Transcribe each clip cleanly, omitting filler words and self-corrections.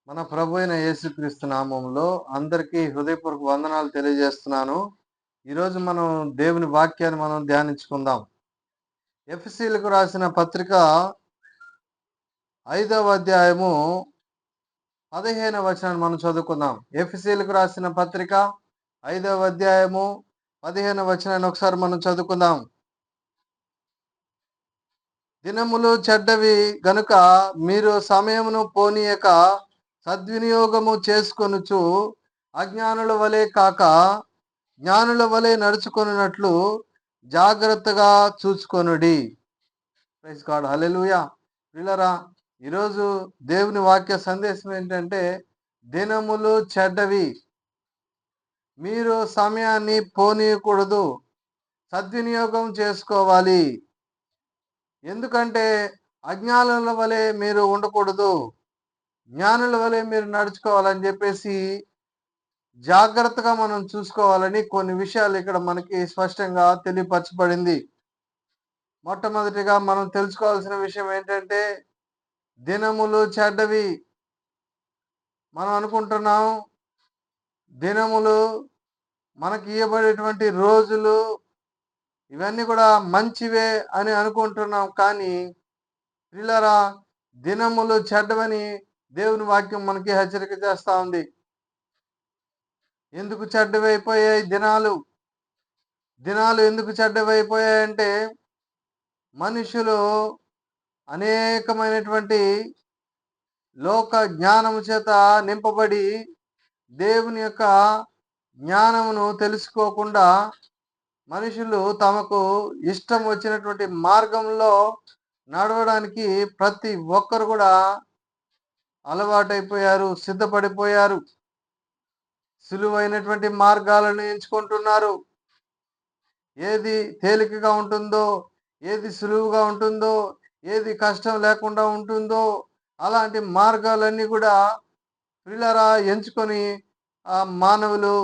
మన ప్రభు అయిన యేసుక్రీస్తు నామంలో అందరికీ హృదయపూర్వక వందనాలు తెలియజేస్తున్నాను. ఈరోజు మనం దేవుని వాక్యాన్ని ధ్యానించుకుందాం. ఎఫెసీయులకు రాసిన పత్రిక 5వ అధ్యాయము 15వ వచనాన్ని మనం చదువుకుందాం. ఎఫెసీయులకు రాసిన పత్రిక 5వ అధ్యాయము 15వ వచనాన్ని ఒకసారి మనం చదువుకుందాం. దినములు చెడ్డవి గనుక మీరు సమయమును పోనీయక సద్వినియోగము చేసుకొనుచు అజ్ఞానుల వలె కాక జ్ఞానుల వలె నడుచుకొనున్నట్లు జాగ్రత్తగా చూచుకొనుడి. ప్రైజ్ గాడ్, హల్లెలూయా. ప్రియులారా, ఈరోజు దేవుని వాక్య సందేశం ఏంటంటే, దినములు చెడ్డవి, మీరు సమయాన్ని పోనీయకూడదు, సద్వినియోగం చేసుకోవాలి. ఎందుకంటే అజ్ఞానుల వలె మీరు ఉండకూడదు, జ్ఞానుల వలె మీరు నడుచుకోవాలని చెప్పేసి జాగ్రత్తగా మనం చూసుకోవాలని కొన్ని విషయాలు ఇక్కడ మనకి స్పష్టంగా తెలియపరచబడింది. మొట్టమొదటిగా మనం తెలుసుకోవాల్సిన విషయం ఏంటంటే, దినములు చెడ్డవి. మనం అనుకుంటున్నాం దినములు, మనకి ఇవ్వబడేటువంటి రోజులు ఇవన్నీ కూడా మంచివే అని అనుకుంటున్నాం. కానీ ప్రియులారా, దినములు చెడ్డవని దేవుని వాక్యం మనకి హెచ్చరిక చేస్తా ఉంది. ఎందుకు చెడ్డవైపోయాయి దినాలు? దినాలు ఎందుకు చెడ్డవైపోయాయంటే, మనుషులు అనేకమైనటువంటి లోక జ్ఞానము చేత నింపబడి దేవుని యొక్క జ్ఞానమును తెలుసుకోకుండా మనుషులు తమకు ఇష్టం వచ్చినటువంటి మార్గంలో నడవడానికి ప్రతి ఒక్కరు కూడా అలవాటైపోయారు, సిద్ధపడిపోయారు. సులువైనటువంటి మార్గాలను ఎంచుకుంటున్నారు. ఏది తేలికగా ఉంటుందో, ఏది సులువుగా ఉంటుందో, ఏది కష్టం లేకుండా ఉంటుందో అలాంటి మార్గాలన్నీ కూడా ప్రియులారా ఎంచుకొని మానవులు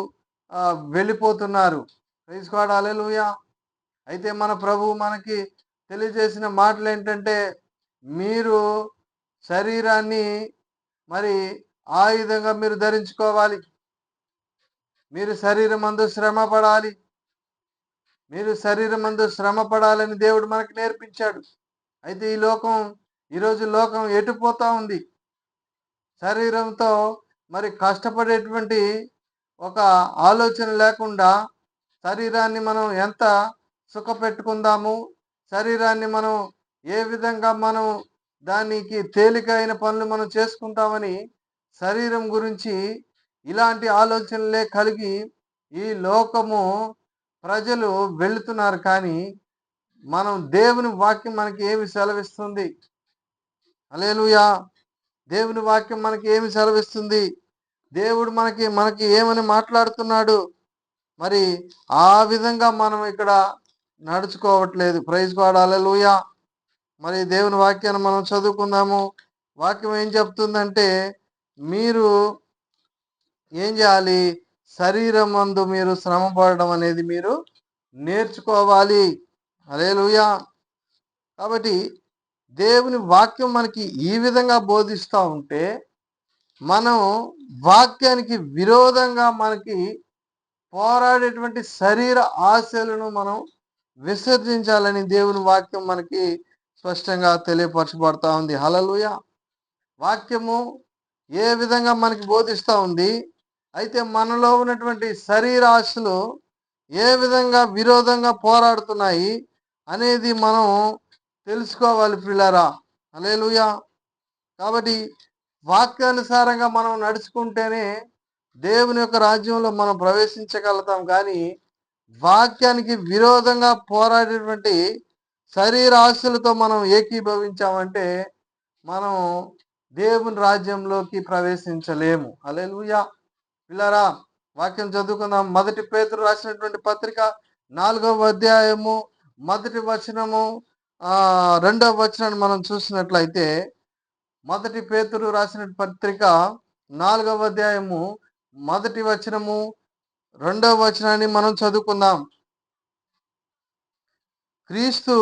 వెళ్ళిపోతున్నారు. ప్రైజ్ గాడ్, హల్లెలూయా. అయితే మన ప్రభువు మనకి తెలియజేసిన మాటలు ఏంటంటే, మీరు శరీరాన్ని మరి ఆయుధంగా మీరు ధరించుకోవాలి. మీరు శరీరమందు శ్రమ పడాలి. మీరు శరీరమందు శ్రమ పడాలని దేవుడు మనకు నేర్పించాడు. అయితే ఈరోజు లోకం ఎటుపోతా ఉంది? శరీరంతో మరి కష్టపడేటువంటి ఒక ఆలోచన లేకుండా శరీరాన్ని మనం ఎంత సుఖపెట్టుకుందాము, శరీరాన్ని మనం ఏ విధంగా మనం దానికి తేలికైన పనులు మనం చేసుకుంటామని శరీరం గురించి ఇలాంటి ఆలోచనలే కలిగి ఈ లోకము ప్రజలు వెళుతున్నారు. కానీ మనం దేవుని వాక్యం మనకి ఏమి సెలవిస్తుంది? హల్లెలూయా. దేవుని వాక్యం మనకి ఏమి సెలవిస్తుంది? దేవుడు మనకి ఏమని మాట్లాడుతున్నాడు? మరి ఆ విధంగా మనం ఇక్కడ నడుచుకోవట్లేదు. ప్రైజ్ గాడ్, హల్లెలూయా. మరి దేవుని వాక్యాన్ని మనం చదువుకుందాము. వాక్యం ఏం చెప్తుందంటే, మీరు ఏం చేయాలి? శరీరం మందు మీరు శ్రమ పడడం అనేది మీరు నేర్చుకోవాలి. హల్లెలూయా. కాబట్టి దేవుని వాక్యం మనకి ఈ విధంగా బోధిస్తూ ఉంటే, మనం వాక్యానికి విరోధంగా మనకి పోరాడేటువంటి శరీర ఆశలను మనం విసర్జించాలని దేవుని వాక్యం మనకి స్పష్టంగా తెలియపరచబడతా ఉంది. హల్లెలూయా. వాక్యము ఏ విధంగా మనకి బోధిస్తూ ఉంది, అయితే మనలో ఉన్నటువంటి శరీర ఆశలు ఏ విధంగా విరోధంగా పోరాడుతున్నాయి అనేది మనం తెలుసుకోవాలి ప్రియులారా. హల్లెలూయా. కాబట్టి వాక్యానుసారంగా మనం నడుచుకుంటేనే దేవుని యొక్క రాజ్యంలో మనం ప్రవేశించగలుగుతాం. కానీ వాక్యానికి విరోధంగా పోరాడేటువంటి శరీర ఆశలతో మనం ఏకీభవించామంటే మనం దేవుని రాజ్యంలోకి ప్రవేశించలేము. హల్లెలూయా. పిల్లరా, వాక్యం చదువుకుందాం. మొదటి పేతురు రాసినటువంటి పత్రిక 4వ అధ్యాయము 1వ వచనము 2వ వచనాన్ని మనం చూసినట్లయితే, మొదటి పేతురు రాసిన పత్రిక 4వ అధ్యాయము 1వ వచనము 2వ వచనాన్ని మనం చదువుకుందాం. క్రీస్తు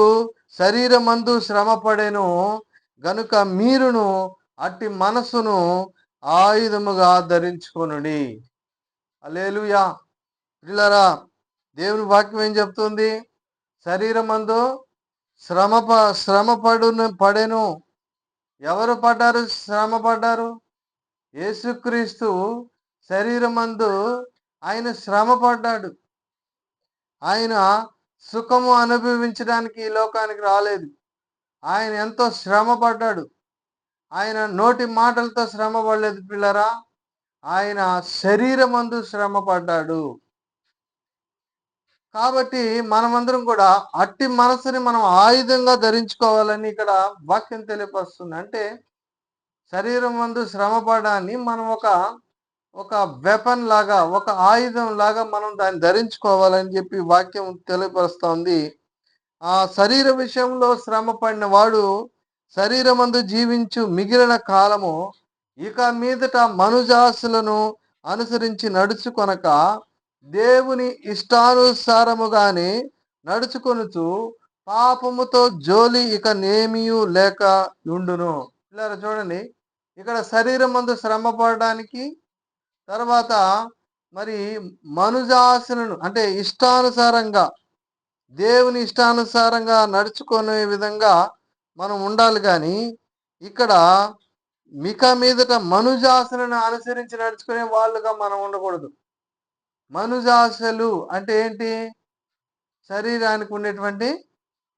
శరీరమందు శ్రమ పడెను గనుక మీరును అట్టి మనస్సును ఆయుధముగా ధరించుకొనుడి. హల్లెలూయా. ప్రియులారా, దేవుని వాక్యం ఏం చెప్తుంది? శరీరమందు శ్రమ పడెను. ఎవరు పడ్డారు? శ్రమ పడ్డారు. యేసుక్రీస్తు శరీరమందు ఆయన శ్రమ పడ్డాడు. ఆయన సుఖము అనుభవించడానికి ఈ లోకానికి రాలేదు. ఆయన ఎంతో శ్రమ పడ్డాడు. ఆయన నోటి మాటలతో శ్రమ పడలేదు పిల్లరా. ఆయన శరీరమందు శ్రమ పడ్డాడు. కాబట్టి మనమందరం కూడా అట్టి మనసుని మనం ఆయుధంగా ధరించుకోవాలని ఇక్కడ వాక్యం తెలియపరుస్తుంది. అంటే శరీరం మందు శ్రమ పడడాన్ని మనం ఒక వెపన్ లాగా, ఒక ఆయుధం లాగా మనం దాన్ని ధరించుకోవాలని చెప్పి వాక్యం తెలియపరుస్తోంది. ఆ శరీర విషయంలో శ్రమ పడిన వాడు శరీరమందు జీవించు మిగిలిన కాలము ఇక మీదట మనుజాసులను అనుసరించి నడుచుకొనక దేవుని ఇష్టానుసారముగానే నడుచుకొనుచు పాపముతో జోలి ఇక నేమియు లేక ఉండును. ఇలా చూడండి, ఇక్కడ శరీరం మందు శ్రమ పడడానికి, తర్వాత మరి మనుజాసులను అంటే ఇష్టానుసారంగా, దేవుని ఇష్టానుసారంగా నడుచుకునే విధంగా మనం ఉండాలి. కానీ ఇక్కడ మిక మీదట మనుజాసులను అనుసరించి నడుచుకునే వాళ్ళుగా మనం ఉండకూడదు. మనుజాసలు అంటే ఏంటి? శరీరానికి ఉండేటువంటి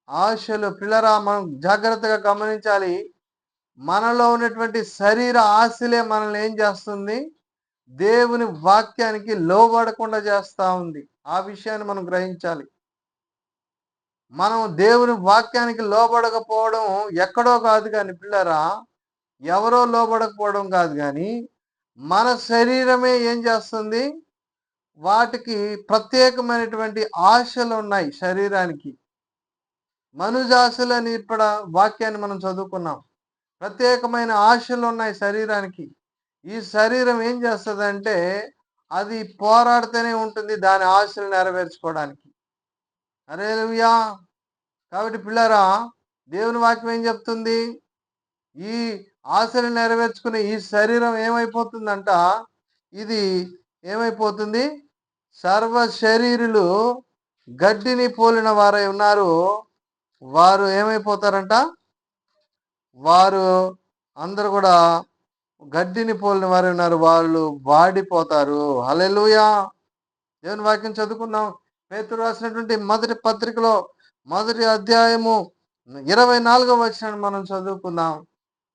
ఆశలు. పిల్లరా, మనం జాగ్రత్తగా గమనించాలి. మనలో ఉన్నటువంటి శరీర ఆశలే మనల్ని ఏం చేస్తుంది? దేవుని వాక్యానికి లోబడకుండా చేస్తా ఉంది. ఆ విషయాన్ని మనం గ్రహించాలి. మనం దేవుని వాక్యానికి లోబడకపోవడం ఎక్కడో కాదు కానీ పిల్లరా, ఎవరో లోబడకపోవడం కాదు కానీ మన శరీరమే ఏం చేస్తుంది? వాటికి ప్రత్యేకమైనటువంటి ఆశలు ఉన్నాయి శరీరానికి. మనుజాశలు అని ఇప్పుడు వాక్యాన్ని మనం చదువుకున్నాం. ప్రత్యేకమైన ఆశలు ఉన్నాయి శరీరానికి. ఈ శరీరం ఏం చేస్తుందంటే అది పోరాడుతూనే ఉంటుంది దాని ఆశలు నెరవేర్చుకోవడానికి. హల్లెలూయా. కాబట్టి పిల్లరా, దేవుని వాక్యం ఏం చెప్తుంది? ఈ ఆశలు నెరవేర్చుకునే ఈ శరీరం ఏమైపోతుందంట? ఇది ఏమైపోతుంది? సర్వ శరీరులు గడ్డిని పోలిన వారై ఉన్నారు. వారు ఏమైపోతారంట? వారు అందరూ కూడా గడ్డిని పోలిన వారు ఉన్నారు. వాళ్ళు వాడిపోతారు. హల్లెలూయా. దేవుని వాక్యం చదువుకున్నాం. పేతురు రాసినటువంటి మొదటి పత్రికలో మొదటి అధ్యాయము 24వ వచనాన్ని మనం చదువుకుందాం.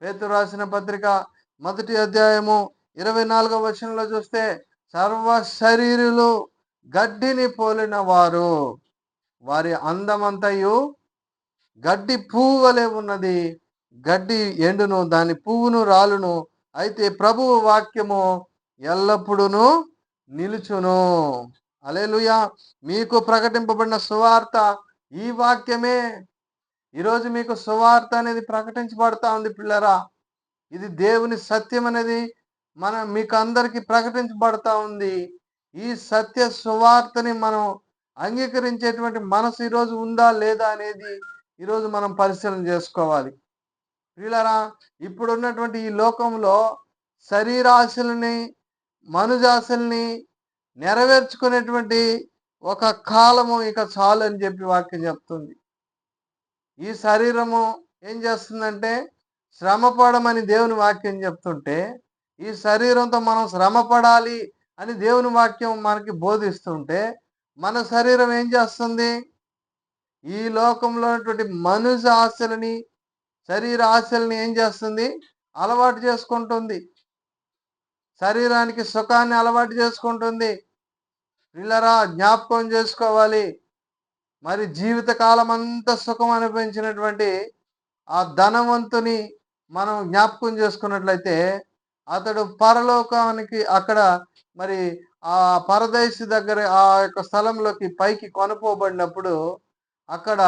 పేతురు రాసిన పత్రిక మొదటి అధ్యాయము 24వ వచనంలో చూస్తే, సర్వ శరీరులు గడ్డిని పోలిన వారు, వారి అందమంతయు గడ్డి పువ్వు వలె ఉన్నది. గడ్డి ఎండును, దాని పువ్వును రాలును, అయితే ప్రభువు వాక్యము ఎల్లప్పుడూ నిలుచును. హల్లెలూయా. మీకు ప్రకటింపబడిన సువార్త ఈ వాక్యమే. ఈరోజు మీకు సువార్త అనేది ప్రకటించబడతా ఉంది పిల్లరా. ఇది దేవుని సత్యం అనేది మీకు అందరికీ ప్రకటించబడతా ఉంది. ఈ సత్య సువార్తని మనం అంగీకరించేటువంటి మనసు ఈరోజు ఉందా లేదా అనేది ఈరోజు మనం పరిశీలన చేసుకోవాలి. ప్రియులారా, ఇప్పుడు ఉన్నటువంటి ఈ లోకంలో శరీరాశల్ని, మనుజాశల్ని నెరవేర్చుకునేటువంటి ఒక కాలము ఇక చాలు అని చెప్పి వాక్యం చెప్తుంది. ఈ శరీరము ఏం చేస్తుందంటే శ్రమ పడమని దేవుని వాక్యం చెప్తుంటే, ఈ శరీరంతో మనం శ్రమ పడాలి అని దేవుని వాక్యం మనకి బోధిస్తుంటే, మన శరీరం ఏం చేస్తుంది? ఈ లోకంలో ఉన్నటువంటి మనుష ఆశలని, శరీర ఆశల్ని ఏం చేస్తుంది? అలవాటు చేసుకుంటుంది. శరీరానికి సుఖాన్ని అలవాటు చేసుకుంటుంది. పిల్లరా, జ్ఞాపకం చేసుకోవాలి. మరి జీవితకాలం అంతా సుఖం అనిపించినటువంటి ఆ ధనవంతుని మనం జ్ఞాపకం చేసుకున్నట్లయితే, అతడు పరలోకానికి అక్కడ మరి ఆ పరదేశి దగ్గర ఆ యొక్క స్థలంలోకి పైకి కొనుపోబడినప్పుడు అక్కడ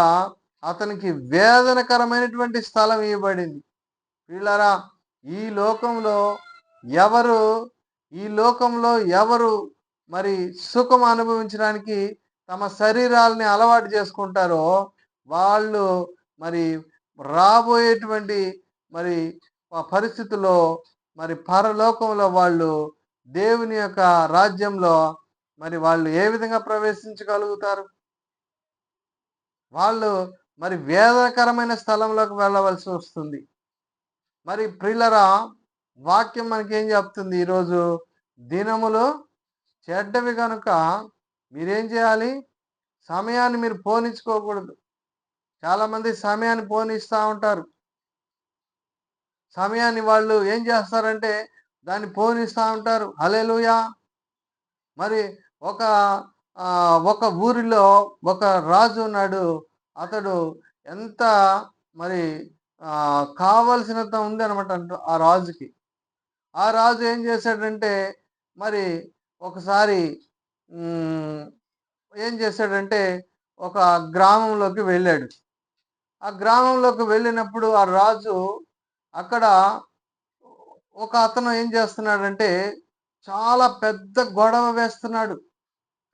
అతనికి వేదనకరమైనటువంటి స్థలం ఇవ్వబడింది. వీళ్ళరా, ఈ లోకంలో ఎవరు ఈ లోకంలో ఎవరు మరి సుఖం అనుభవించడానికి తమ శరీరాలని అలవాటు చేసుకుంటారో వాళ్ళు మరి రాబోయేటువంటి మరి పరిస్థితుల్లో మరి పరలోకంలో వాళ్ళు దేవుని యొక్క రాజ్యంలో మరి వాళ్ళు ఏ విధంగా ప్రవేశించగలుగుతారు? వాళ్ళు మరి వేదనకరమైన స్థలంలోకి వెళ్ళవలసి వస్తుంది. మరి ప్రియులరా, వాక్యం మనకేం చెప్తుంది ఈరోజు? దినములు చెడ్డవి గనుక మీరేం చేయాలి? సమయాన్ని మీరు పోనిచ్చుకోకూడదు. చాలామంది సమయాన్ని పోనిస్తా ఉంటారు. సమయాన్ని వాళ్ళు ఏం చేస్తారంటే దాన్ని పోనిస్తా ఉంటారు. హల్లెలూయా! మరి ఒక ఒక ఊరిలో ఒక రాజు ఉన్నాడు. అతడు ఎంత మరి కావాల్సినంత ఉందనమాట ఆ రాజుకి. ఆ రాజు ఏం చేశాడంటే మరి ఒకసారి హ్మ్, ఏం చేశాడంటే ఒక గ్రామంలోకి వెళ్ళాడు. ఆ గ్రామంలోకి వెళ్ళినప్పుడు ఆ రాజు అక్కడ ఒక అతను ఏం చేస్తున్నాడంటే చాలా పెద్ద గొడవ వేస్తున్నాడు.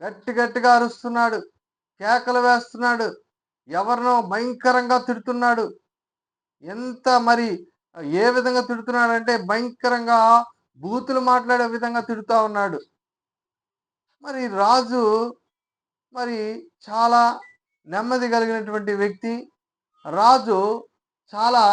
గట్టి గట్టిగా అరుస్తున్నాడు. కేకలు వేస్తున్నాడు. ఎవరినో భయంకరంగా తిడుతున్నాడు. ఎంత మరి ఏ విధంగా తిడుతున్నాడంటే భయంకరంగా బూతులు మాట్లాడే విధంగా తిడుతా ఉన్నాడు. మరి రాజు మరి చాలా నెమ్మది కలిగినటువంటి వ్యక్తి. రాజు చాలా